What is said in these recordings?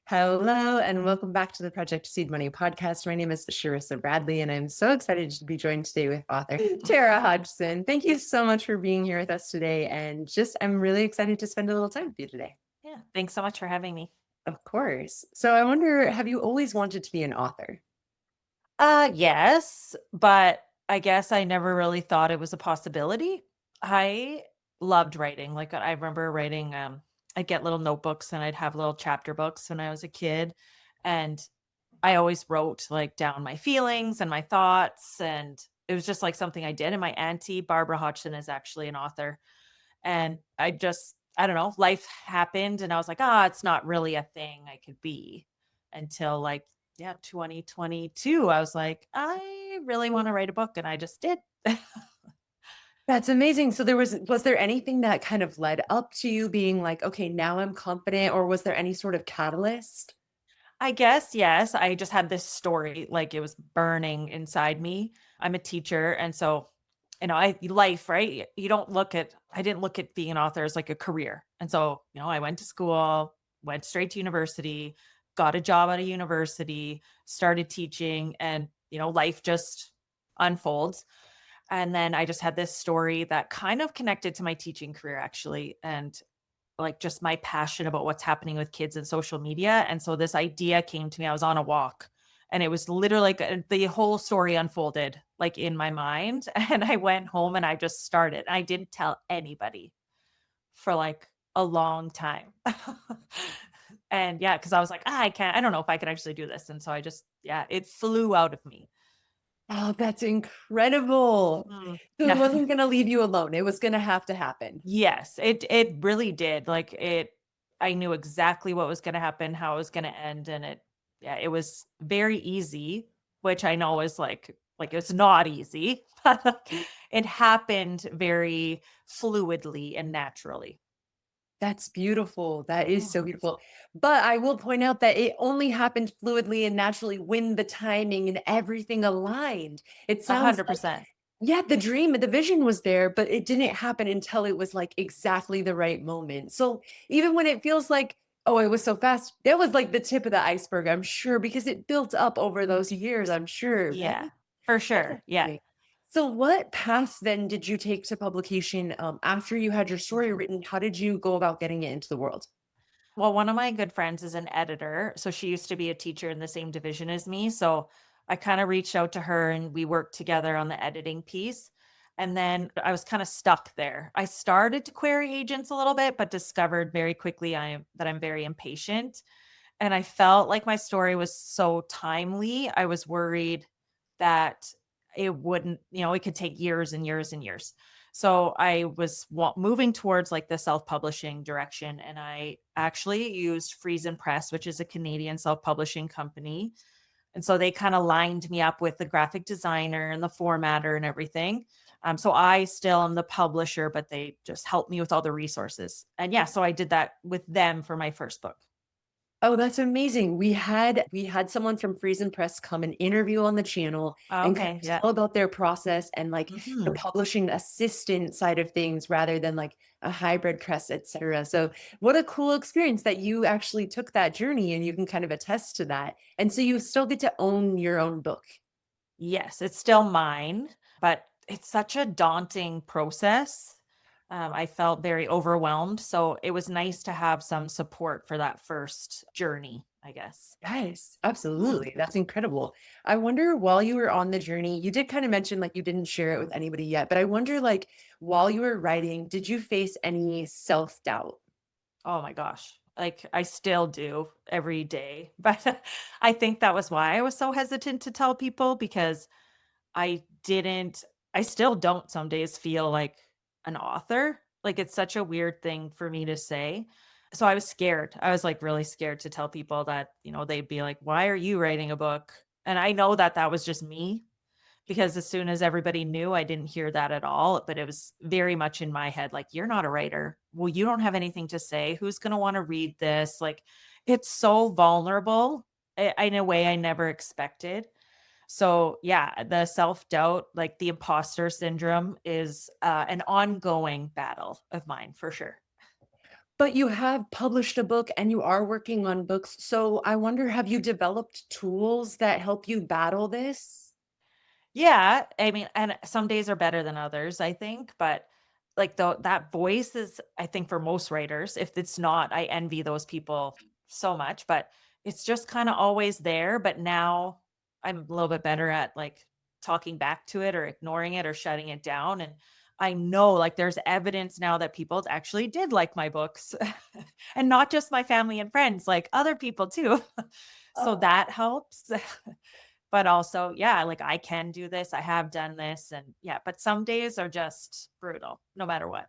Hello, and welcome back to the Project Seed Money podcast. My name is Sharissa Bradley, and I'm so excited to be joined today with author Tara Hodgson. Thank you so much for being here with us today. And I'm really excited to spend a little time with you today. Yeah, thanks so much for having me. Of course. So I wonder, have you always wanted to be an author? Yes, but I guess I never really thought it was a possibility. I loved writing. Like I remember writing I'd get little notebooks and I'd have little chapter books when I was a kid, and I always wrote like down my feelings and my thoughts, and it was just like something I did. And my auntie Barbara Hodgson is actually an author, and I don't know, life happened and I was like, it's not really a thing I could be until like, yeah, 2022. I was like, I really want to write a book. And I just did. That's amazing. So was there anything that kind of led up to you being like, okay, now I'm confident, or was there any sort of catalyst? I guess, yes. I just had this story, like it was burning inside me. I'm a teacher. And so, life, right? I didn't look at being an author as like a career. And so, I went to school, went straight to university, got a job at a university, started teaching, and, life just unfolds. And then I just had this story that kind of connected to my teaching career, actually. And like just my passion about what's happening with kids and social media. And so this idea came to me. I was on a walk and it was literally like the whole story unfolded like in my mind. And I went home and I just started. I didn't tell anybody for like a long time. And yeah, because I was like, I don't know if I could actually do this. And so yeah, it flew out of me. Oh, that's incredible. So it Yeah. wasn't going to leave you alone. It was going to have to happen. Yes, it really did. I knew exactly what was gonna happen, how it was gonna end, and it was very easy, which I know is like it's not easy, but it happened very fluidly and naturally. That's beautiful. That is so Mhm. beautiful. But I will point out that it only happened fluidly and naturally when the timing and everything aligned. It sounds like, 100%. yeah, the dream, the vision was there, but it didn't happen until it was like exactly the right moment. So even when it feels like, oh, it was so fast, that was like the tip of the iceberg, I'm sure, because it built up over those years, I'm sure, Yeah, right? for That's sure. Yeah. amazing. So, what path then did you take to publication after you had your story written? How did you go about getting it into the world? Well, one of my good friends is an editor. So she used to be a teacher in the same division as me. So I kind of reached out to her and we worked together on the editing piece. And then I was kind of stuck there. I started to query agents a little bit, but discovered very quickly that I'm very impatient. And I felt like my story was so timely. I was worried that it wouldn't, it could take years and years and years. So I was moving towards like the self-publishing direction, and I actually used Friesen Press, which is a Canadian self-publishing company. And so they kind of lined me up with the graphic designer and the formatter and everything. So I still am the publisher, but they just helped me with all the resources. And yeah, so I did that with them for my first book. Oh, that's amazing. We had someone from Friesen Press come and interview on the channel and kind Okay. of Yeah. tell about their process and like the Mhm. publishing assistant side of things rather than like a hybrid press, etc. So what a cool experience that you actually took that journey and you can kind of attest to that. And so you still get to own your own book. Yes, it's still mine, but it's such a daunting process. I felt very overwhelmed. So it was nice to have some support for that first journey, I guess. Yes, absolutely. That's incredible. I wonder while you were on the journey, you did kind of mention like you didn't share it with anybody yet, but I wonder like while you were writing, did you face any self-doubt? Oh my gosh. Like I still do every day. But I think that was why I was so hesitant to tell people, because I didn't, I still don't some days feel like an author. Like it's such a weird thing for me to say. So I was scared. I was like really scared to tell people that, they'd be like, why are you writing a book? And I know that that was just me, because as soon as everybody knew, I didn't hear that at all. But it was very much in my head like, you're not a writer. Well, you don't have anything to say. Who's going to want to read this? Like, it's so vulnerable in a way I never expected. So, yeah, the self-doubt, like the imposter syndrome is an ongoing battle of mine for sure. But you have published a book and you are working on books. So I wonder, have you developed tools that help you battle this? Yeah, I mean, and some days are better than others, I think, but like that voice is, I think, for most writers. If it's not, I envy those people so much, but it's just kind of always there. But now I'm a little bit better at like talking back to it or ignoring it or shutting it down. And I know like there's evidence now that people actually did like my books and not just my family and friends, like other people too. So Oh. that helps. But also, yeah, like I can do this. I have done this. And yeah, but some days are just brutal, no matter what.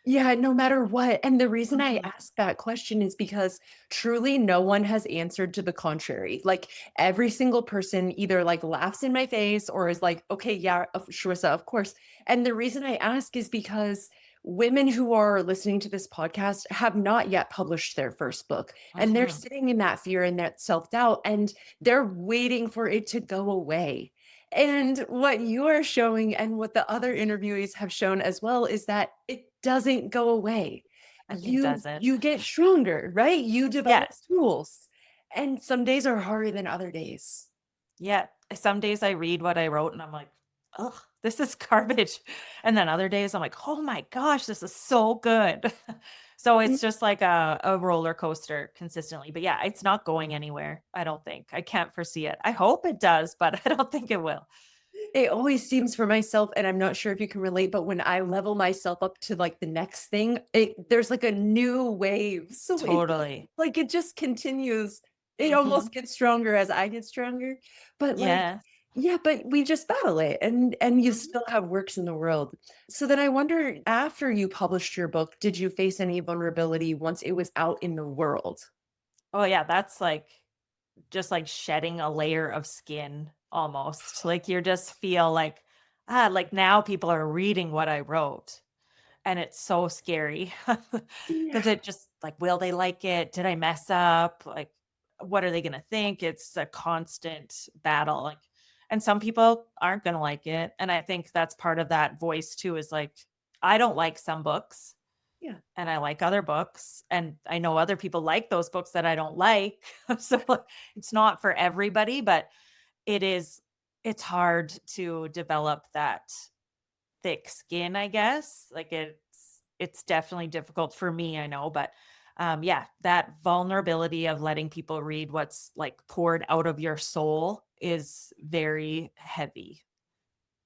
Yeah, no matter what. And the reason I Mhm. ask that question is because truly no one has answered to the contrary. Like every single person either like laughs in my face or is like, okay, yeah, Sharissa, of course. And the reason I ask is because women who are listening to this podcast have not yet published their first book and they're Mhm. sitting in that fear and that self doubt and they're waiting for it to go away. And what you are showing and what the other interviewees have shown as well is that it doesn't go away. It You doesn't. you get stronger, right? You develop Yes. tools. And some days are harder than other days. Yeah. Some days I read what I wrote and I'm like, oh, this is garbage. And then other days I'm like, oh my gosh, this is so good. So Mm. it's just like a roller coaster consistently. But yeah, it's not going anywhere. I don't think. I can't foresee it. I hope it does, but I don't think it will. It always seems for myself, and I'm not sure if you can relate, but when I level myself up to like the next thing, there's like a new wave. So Totally. it just continues. It Hmm. almost gets stronger as I get stronger. But like, Yeah. yeah, but we just battle it and you Mhm. still have works in the world. So then I wonder, after you published your book, did you face any vulnerability once it was out in the world? Oh yeah, that's like just like shedding a layer of skin almost. Like you just feel like now people are reading what I wrote. And it's so scary because Yeah. it just like, will they like it? Did I mess up? Like, what are they gonna think? It's a constant battle. Like, and some people aren't gonna like it. And I think that's part of that voice too, is like, I don't like some books Yeah. and I like other books. And I know other people like those books that I don't like. So like, it's not for everybody, but it is, it's hard to develop that thick skin, I guess. Like it's definitely difficult for me, I know, but yeah, that vulnerability of letting people read what's like poured out of your soul is very heavy.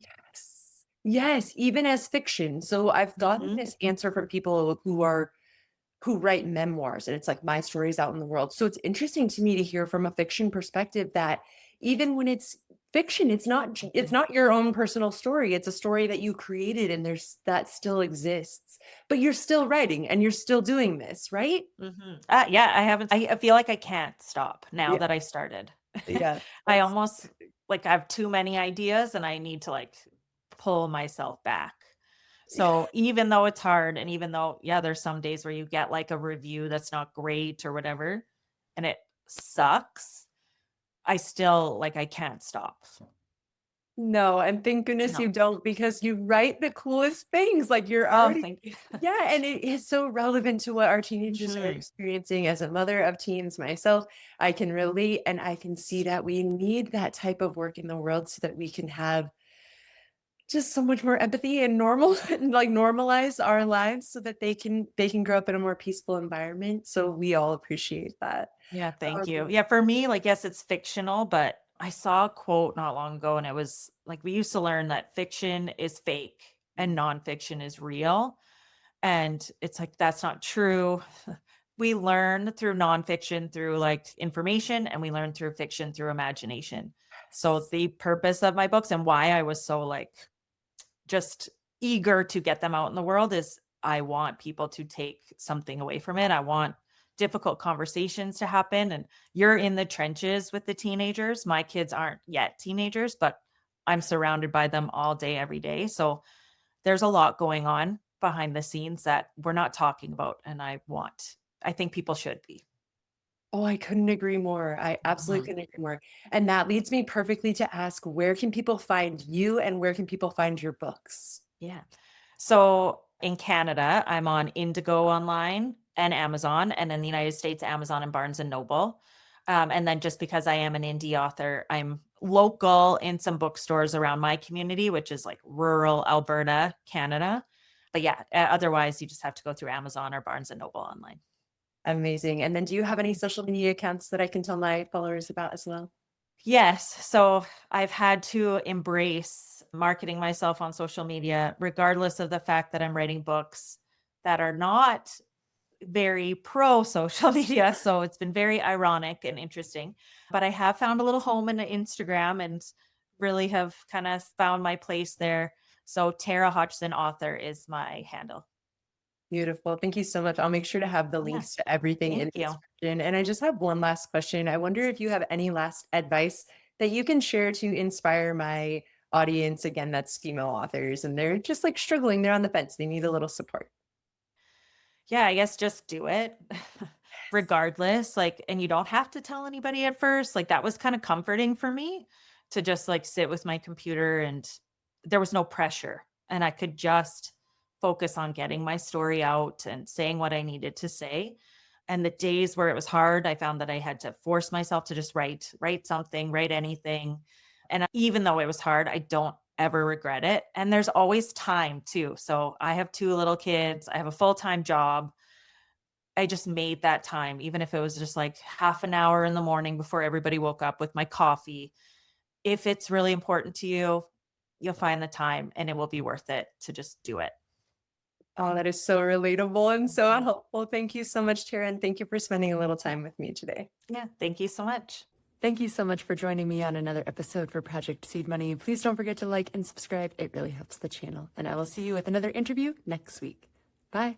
Yes. Yes, even as fiction. So I've gotten Mhm. this answer from people who write memoirs and it's like my stories out in the world. So it's interesting to me to hear from a fiction perspective that even when it's fiction, it's not your own personal story. It's a story that you created and there's that still exists. But you're still writing and you're still doing this, right? Mhm. Yeah, I haven't I feel like I can't stop now Yeah. that I started. Yeah. I That's almost like I have too many ideas and I need to like pull myself back. So even though it's hard and even though, yeah, there's some days where you get like a review that's not great or whatever, and it sucks, I still like I can't stop. no, and thank goodness No. you don't because you write the coolest things. Like you're Oh, already, thank you. yeah, and it is so relevant to what our teenagers are Mhm. experiencing. As a mother of teens myself, I can relate and I can see that we need that type of work in the world so that we can have just so much more empathy and normal and like normalize our lives so that they can grow up in a more peaceful environment. So we all appreciate that. Yeah, thank you. Um, Yeah, for me, like, yes, it's fictional, but I saw a quote not long ago and it was like, we used to learn that fiction is fake and nonfiction is real. And it's like, that's not true. We learn through nonfiction through like information, and we learn through fiction through imagination. So, the purpose of my books and why I was so like just eager to get them out in the world is I want people to take something away from it. I want difficult conversations to happen. And you're in the trenches with the teenagers. My kids aren't yet teenagers, but I'm surrounded by them all day, every day. So there's a lot going on behind the scenes that we're not talking about. And I think people should be. Oh, I couldn't agree more. I absolutely Mhm. couldn't agree more. And that leads me perfectly to ask, where can people find you and where can people find your books? Yeah. So in Canada, I'm on Indigo online. and Amazon, and in the United States, Amazon and Barnes and Noble. And then just because I am an indie author, I'm local in some bookstores around my community, which is like rural Alberta, Canada. But yeah, otherwise you just have to go through Amazon or Barnes and Noble online. Amazing. And then do you have any social media accounts that I can tell my followers about as well? Yes. So I've had to embrace marketing myself on social media, regardless of the fact that I'm writing books that are not very pro social media. So it's been very ironic and interesting. But I have found a little home in Instagram and really have kind of found my place there. So Tara Hodgson author is my handle. Beautiful. Thank you so much. I'll make sure to have the Yeah. links to everything in Thank the you. description. And I just have one last question. I wonder if you have any last advice that you can share to inspire my audience. Again, that's female authors, and they're just like struggling. They're on the fence. They need a little support. Yeah, I guess just do it regardless. Like, and you don't have to tell anybody at first. Like, that was kind of comforting for me to just like sit with my computer and there was no pressure. And I could just focus on getting my story out and saying what I needed to say. And the days where it was hard, I found that I had to force myself to just write something, write anything. And even though it was hard, I don't ever regret it. And there's always time too. So I have 2 little kids, I have a full-time job. I just made that time, even if it was just like half an hour in the morning before everybody woke up with my coffee. If it's really important to you, you'll find the time and it will be worth it to just do it. Oh, that is so relatable and so Mhm. helpful. Thank you so much, Tara. And thank you for spending a little time with me today. Yeah. Thank you so much. Thank you so much for joining me on another episode for Project Seed Money. Please don't forget to like and subscribe. It really helps the channel. And I will see you with another interview next week. Bye.